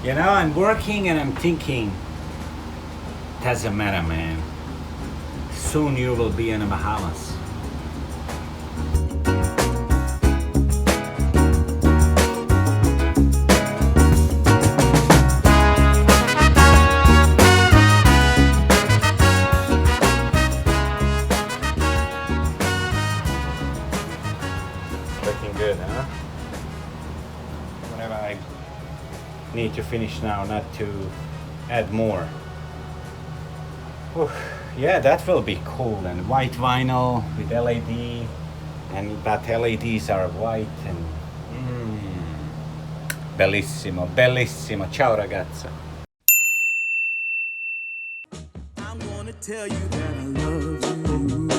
You know, I'm working and I'm thinking, doesn't matter, man. Soon you will be in the Bahamas. Looking good, huh? Whatever I need to finish now, not to add more. Whew. Yeah, that will be cool. And white vinyl with LED, and but LEDs are white and bellissimo, bellissimo. Ciao ragazza. I'm gonna tell you that I love you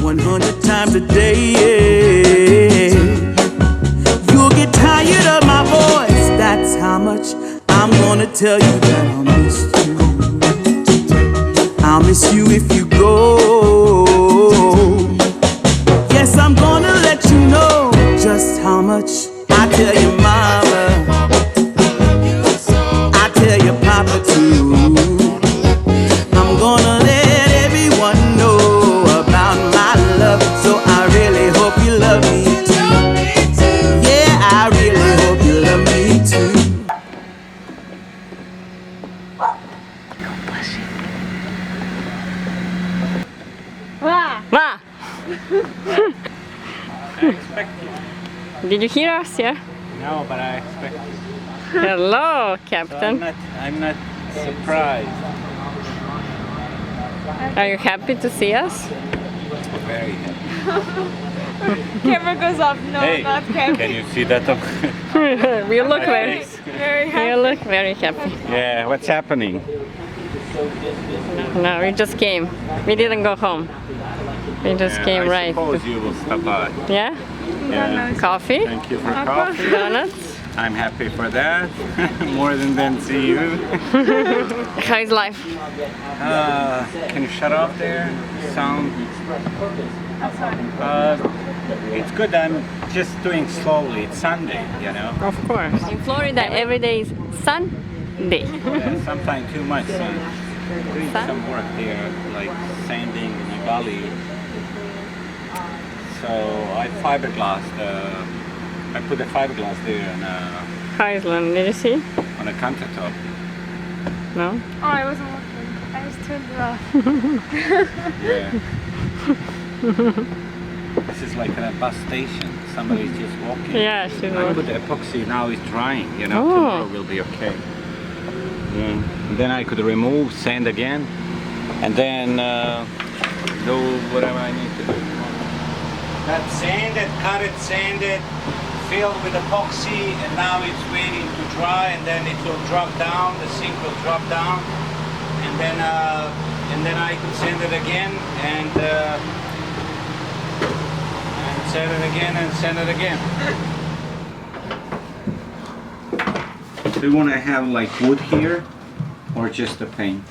100 times a day. You'll get tired of my voice, that's how much I'm gonna tell you that I'll miss you. I'll miss you if you go. Yes, I'm gonna let you know just how much I tell your mama, I tell your papa too. I'm gonna let everyone know about my love, so I really hope you love me too. Yeah, I really hope you love me too. Ma! I expect you. Did you hear us? Yeah. No, but I expect you. Hello, So Captain. I'm not surprised. Are you happy to see us? Very happy. Camera goes off. No, Hey, not camera. can you see that? We look very, Very happy. you look very happy. Yeah, what's happening? No, we just came. We didn't go home. We just came I right. suppose you will stop by. Yeah? Yeah. Coffee? Thank you for coffee. Donuts? I'm happy for that. More than see you. How's life? Can you shut off there? Sound. It's good. I'm just doing slowly. It's Sunday, you know. Of course. In Florida, every day is Sunday. Yeah, sometimes too much sun. Doing Sun? some work here, like sanding in the valley. So I fiberglass. I put the fiberglass there Iceland, did you see? on a countertop. No? Oh, I wasn't looking. I just turned it off. Yeah. This is like a bus station. Somebody's just walking. Yeah, she's I put the epoxy, now it's drying, you know, Oh. tomorrow will be okay. Yeah. And then I could remove, sand again, and then do whatever I need to do. That's sanded, cut it, sanded, filled with epoxy, and now it's waiting to dry, and then it will drop down, the sink will drop down, and then I can sand it again, and sand it again, and sand it again. Do you want to have like wood here, or just a paint?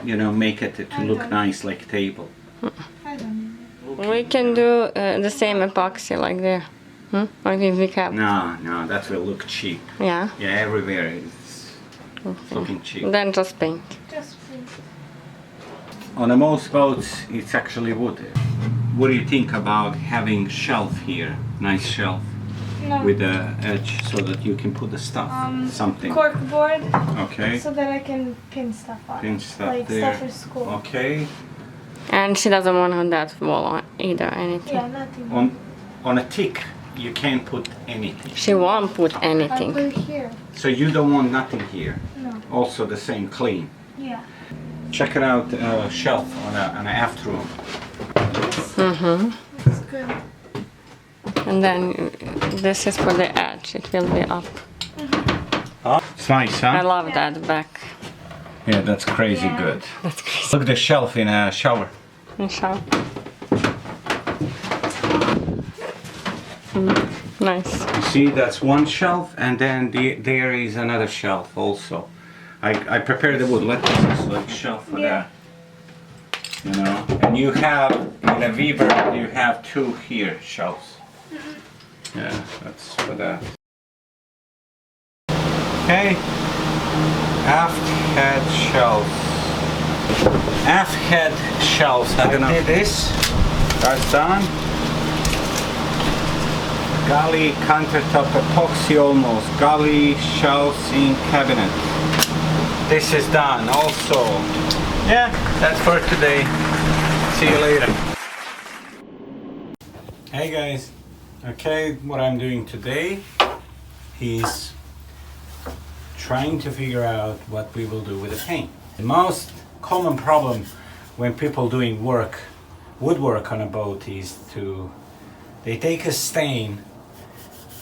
You know, make it to look nice like table. I don't know. We can do the same epoxy like there. Or if we have. No, that will look cheap. Yeah. Yeah, everywhere it's looking cheap. Then just paint. Just please. On the most boats, it's actually wood. What do you think about having shelf here? Nice shelf No. with the edge so that you can put the stuff, something. Cork board, Okay. so that I can pin stuff on. Pin stuff like there. stuff for school. Okay. And she doesn't want on that wall either, anything. Yeah, nothing. On a teak, you can't put anything. She won't put I anything. put it here. So you don't want nothing here. No. Also the same clean. Yeah. Check it out, shelf on an aft room. It's good. And then this is for the edge. It will be up. It's nice, huh? I love that back. Yeah, that's crazy Yeah. good. That's crazy. Look at the shelf in a shower. Shower. Nice. You see, that's one shelf, and then there is another shelf also. I prepared the wood. Let this is like shelf for Yeah. that. You know, and you have in a Weaver, you have two here shelves. Yeah, that's for that. Okay, aft head shelves. Aft head shelves. I did this. That's done. Galley countertop epoxy almost. Galley shelves in cabinet. This is done also. Yeah, that's for today. See you later. Hey guys. Okay, what I'm doing today is trying to figure out what we will do with the paint. The most common problem when people doing woodwork on a boat is they take a stain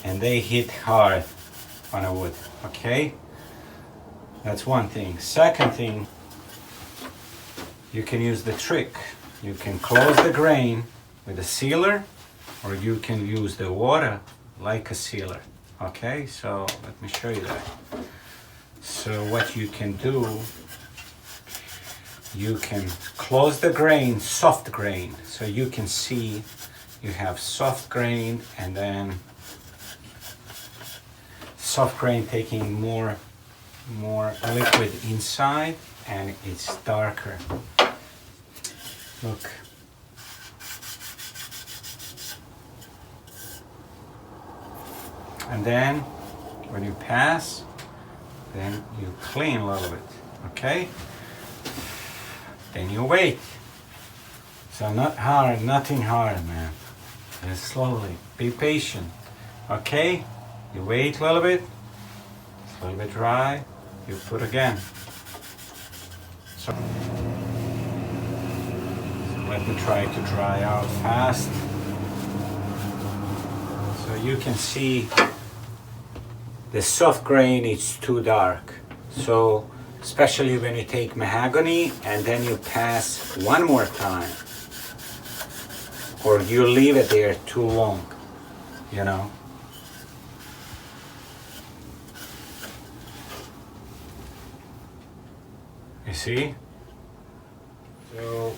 and they hit hard on a wood, okay? That's one thing. Second thing, you can use the trick. You can close the grain with a sealer, or you can use the water like a sealer, okay? So let me show you that. So what you can do, you can close the grain, soft grain, so you can see you have soft grain, and then soft grain taking more liquid inside, and it's darker. Look. And then when you pass, then you clean a little bit, okay? Then you wait. So not hard, nothing hard, man. Just slowly, be patient, okay? You wait a little bit, it's a little bit dry, you put again. So let me try to dry out fast. So you can see the soft grain is too dark. So especially when you take mahogany and then you pass one more time, or you leave it there too long, you know. You see? So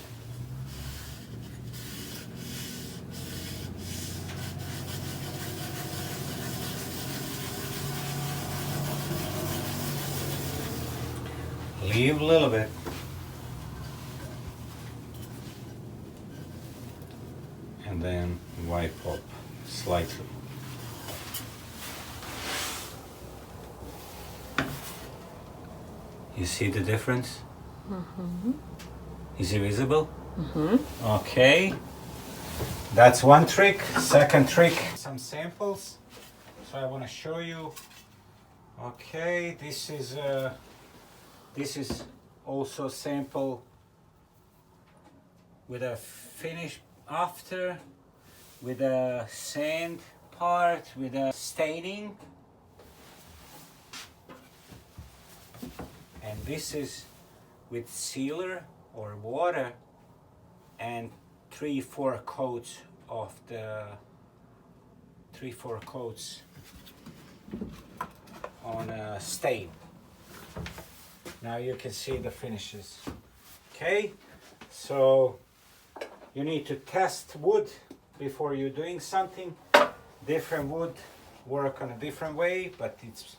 leave a little bit. And then wipe up slightly. You see the difference? Mm-hmm. Is it visible? Mm-hmm. Okay. That's one trick. Second trick, some samples. So I want to show you. Okay, this is also sample with a finish after, with a sand part, with a staining. And this is with sealer or water and 3-4 coats of the 3-4 coats on a stain. Now you can see the finishes. Okay, so you need to test wood before you're doing something. Different wood work on a different way, but it's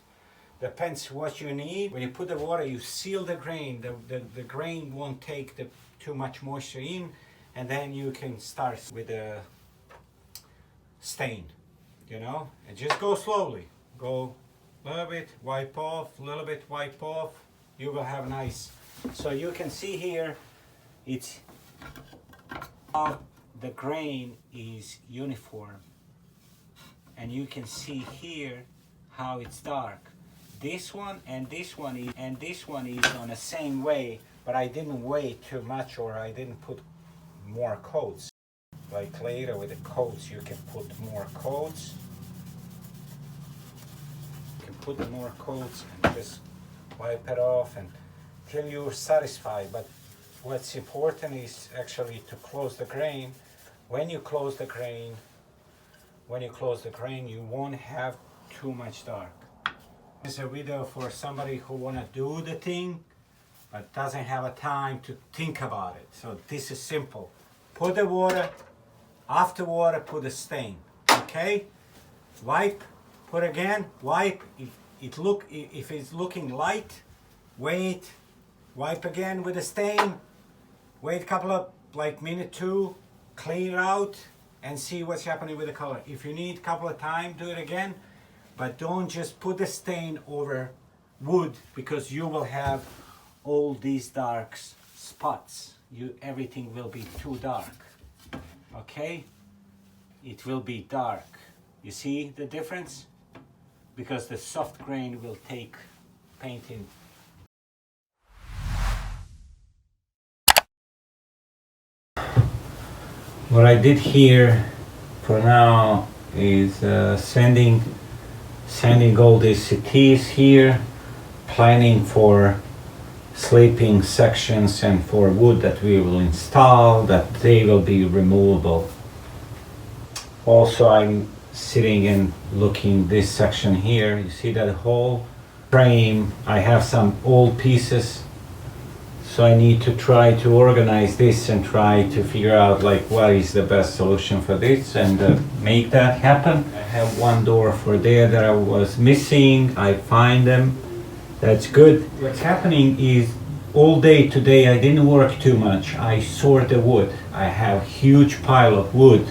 depends what you need. When you put the water, you seal the grain. The grain won't take too much moisture in, and then you can start with a stain, you know? And just go slowly. Go a little bit, wipe off, a little bit, wipe off. You will have nice. So you can see here, it's the grain is uniform. And you can see here how it's dark. This one and this one is on the same way, but I didn't weigh too much, or I didn't put more coats. Like later with the coats, you can put more coats. You can put more coats and just wipe it off until you're satisfied. But what's important is actually to close the grain. When you close the grain, you won't have too much dark. This is a video for somebody who wanna do the thing but doesn't have a time to think about it. So this is simple. Put the water, after water put a stain, okay? Wipe, put again, wipe. if it's looking light, wait, wipe again with a stain, wait a couple of like minute two, clean it out and see what's happening with the color. If you need a couple of time, do it again, but don't just put the stain over wood, because you will have all these dark spots. Everything will be too dark. Okay, it will be dark. You see the difference? Because the soft grain will take painting. What I did here for now is sanding all these CTs here, planning for sleeping sections and for wood that we will install, that they will be removable. Also, I'm sitting and looking this section here. You see that whole frame? I have some old pieces, so I need to try to organize this and try to figure out like what is the best solution for this and make that happen. I have one door for there that I was missing. I find them. That's good. What's happening is all day today I didn't work too much. I sort the wood. I have huge pile of wood.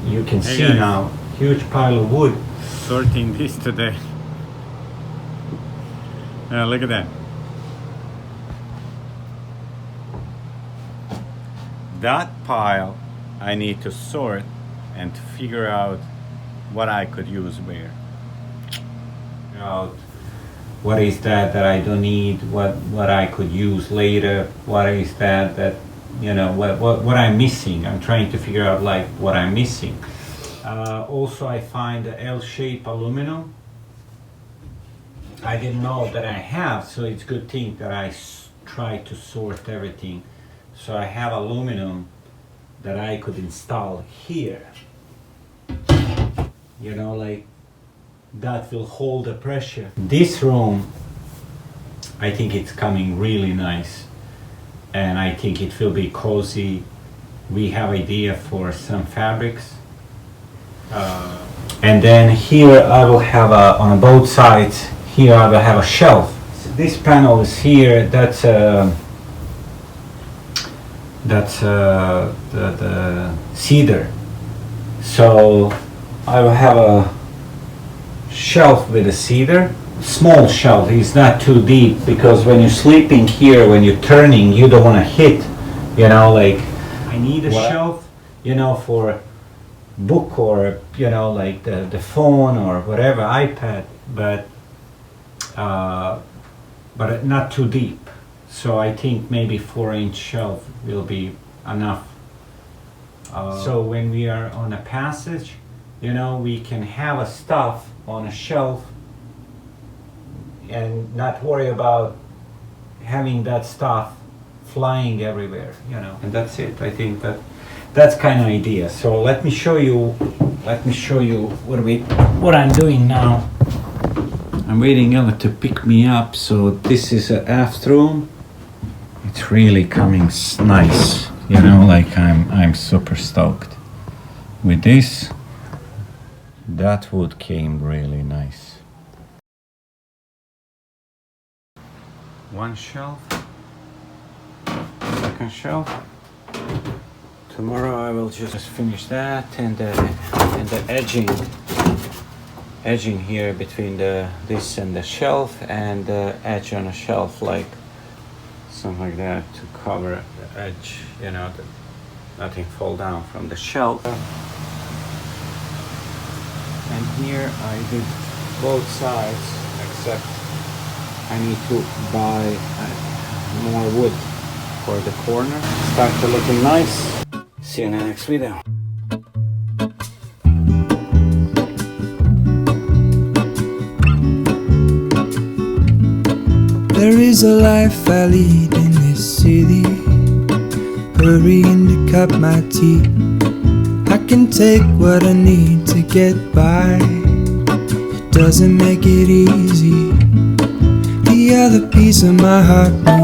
You can see guys, now, huge pile of wood. Sorting this today. Look at that. That pile I need to sort and to figure out what I could use where. What is that I don't need, what I could use later, what is that you know, what I'm missing. I'm trying to figure out like what I'm missing. Also I find the L-shaped aluminum. I didn't know that I have, so it's a good thing that I try to sort everything. So I have aluminum that I could install here. You know, like that will hold the pressure. This room, I think it's coming really nice, and I think it will be cozy. We have idea for some fabrics, and then here I will have on both sides. Here I will have a shelf. So this panel is here. That's the cedar. So I will have a shelf with a cedar, small shelf. It's not too deep, because when you're sleeping here, when you're turning, you don't want to hit, you know, like I need a shelf, you know, for book or, you know, like the phone or whatever, iPad, but not too deep. So I think maybe 4-inch shelf will be enough. So when we are on a passage, you know, we can have a stuff on a shelf and not worry about having that stuff flying everywhere, you know. And that's it. I think that's kind of idea. So let me show you what I'm doing now. I'm waiting Ella to pick me up. So this is an aft room. It's really coming nice, you know, like I'm super stoked with this. That wood came really nice. One shelf, second shelf. Tomorrow I will just finish that, and the edging here between this and the shelf, and the edge on a shelf, like something like that, to cover the edge, you know, that nothing fall down from the shelf. And here I did both sides, except I need to buy more wood for the corner. Start to looking nice. See you in the next video. There is a life I lead in this city, hurrying to cut my teeth. I can take what I need to get by. It doesn't make it easy. The other piece of my heart moves